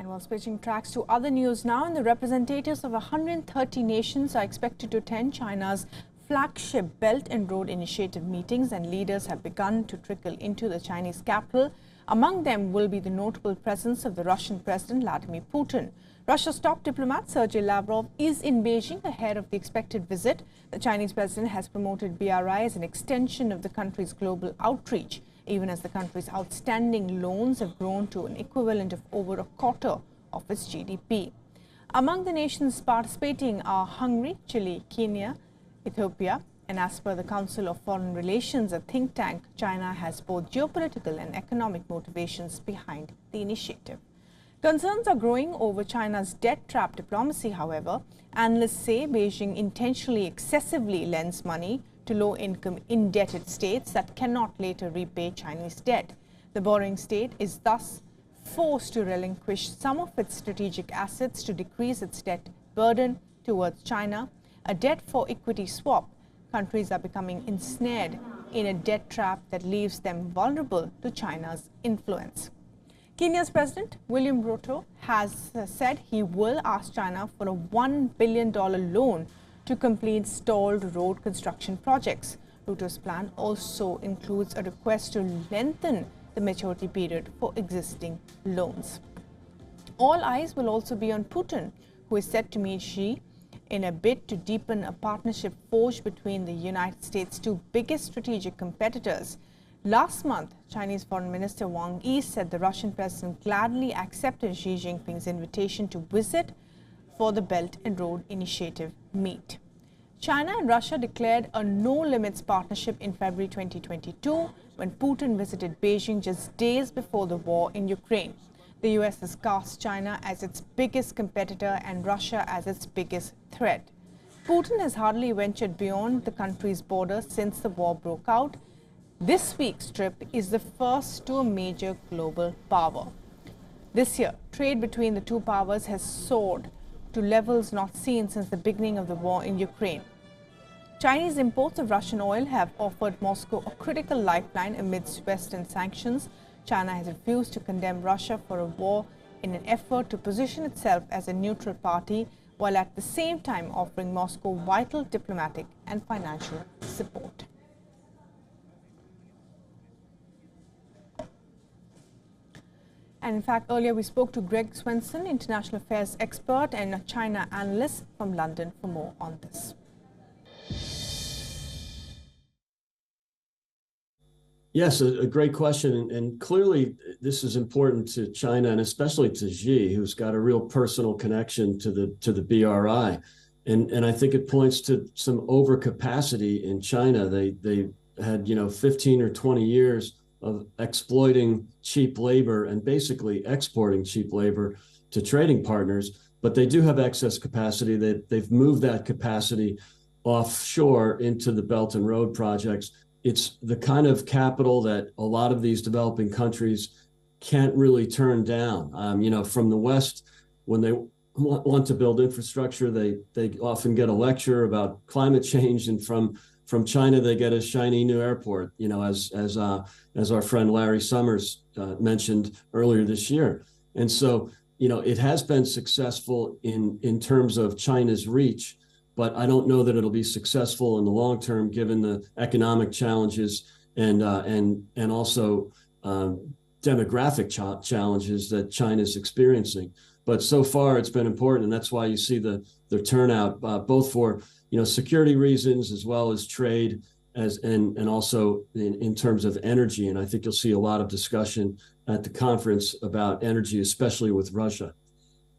And while switching tracks to other news now, and the representatives of 130 nations are expected to attend China's flagship Belt and Road Initiative meetings, and leaders have begun to trickle into the Chinese capital. Among them will be the notable presence of the Russian President Vladimir Putin. Russia's top diplomat Sergei Lavrov is in Beijing ahead of the expected visit. The Chinese president has promoted BRI as an extension of the country's global outreach, even as the country's outstanding loans have grown to an equivalent of over a quarter of its GDP. Among the nations participating are Hungary, Chile, Kenya, Ethiopia, and as per the Council of Foreign Relations, a think tank, China has both geopolitical and economic motivations behind the initiative. Concerns are growing over China's debt trap diplomacy, however. Analysts say Beijing intentionally excessively lends money to low-income indebted states that cannot later repay Chinese debt. The borrowing state is thus forced to relinquish some of its strategic assets to decrease its debt burden towards China. A debt-for-equity swap, countries are becoming ensnared in a debt trap that leaves them vulnerable to China's influence. Kenya's President William Ruto has said he will ask China for a $1 billion loan to complete stalled road construction projects. Ruto's plan also includes a request to lengthen the maturity period for existing loans. All eyes will also be on Putin, who is set to meet Xi in a bid to deepen a partnership forged between the United States' two biggest strategic competitors. Last month, Chinese Foreign Minister Wang Yi said the Russian president gladly accepted Xi Jinping's invitation to visit for the Belt and Road Initiative meet. China and Russia declared a no-limits partnership in February 2022 when Putin visited Beijing just days before the war in Ukraine. The US has cast China as its biggest competitor and Russia as its biggest threat. Putin has hardly ventured beyond the country's border since the war broke out. This week's trip is the first to a major global power. This year, trade between the two powers has soared to levels not seen since the beginning of the war in Ukraine. Chinese imports of Russian oil have offered Moscow a critical lifeline amidst Western sanctions. China has refused to condemn Russia for a war in an effort to position itself as a neutral party, while at the same time offering Moscow vital diplomatic and financial support. And in fact, earlier we spoke to Greg Swenson, international affairs expert and a China analyst from London, for more on this. Yes, a great question. And clearly, this is important to China and especially to Xi, who's got a real personal connection to the BRI. And I think it points to some overcapacity in China. They had, 15 or 20 years of exploiting cheap labor and basically exporting cheap labor to trading partners. But they do have excess capacity. They've moved that capacity offshore into the Belt and Road projects. It's the kind of capital that a lot of these developing countries can't really turn down. From the West, when they want to build infrastructure, they often get a lecture about climate change, and from China they get a shiny new airport. As our friend Larry Summers mentioned earlier this year. And so it has been successful in terms of China's reach. But I don't know that it'll be successful in the long term, given the economic challenges and also demographic challenges that China's experiencing. But so far, it's been important, and that's why you see the turnout, both for security reasons as well as trade, and also in terms of energy. And I think you'll see a lot of discussion at the conference about energy, especially with Russia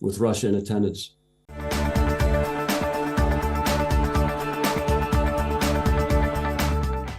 in attendance.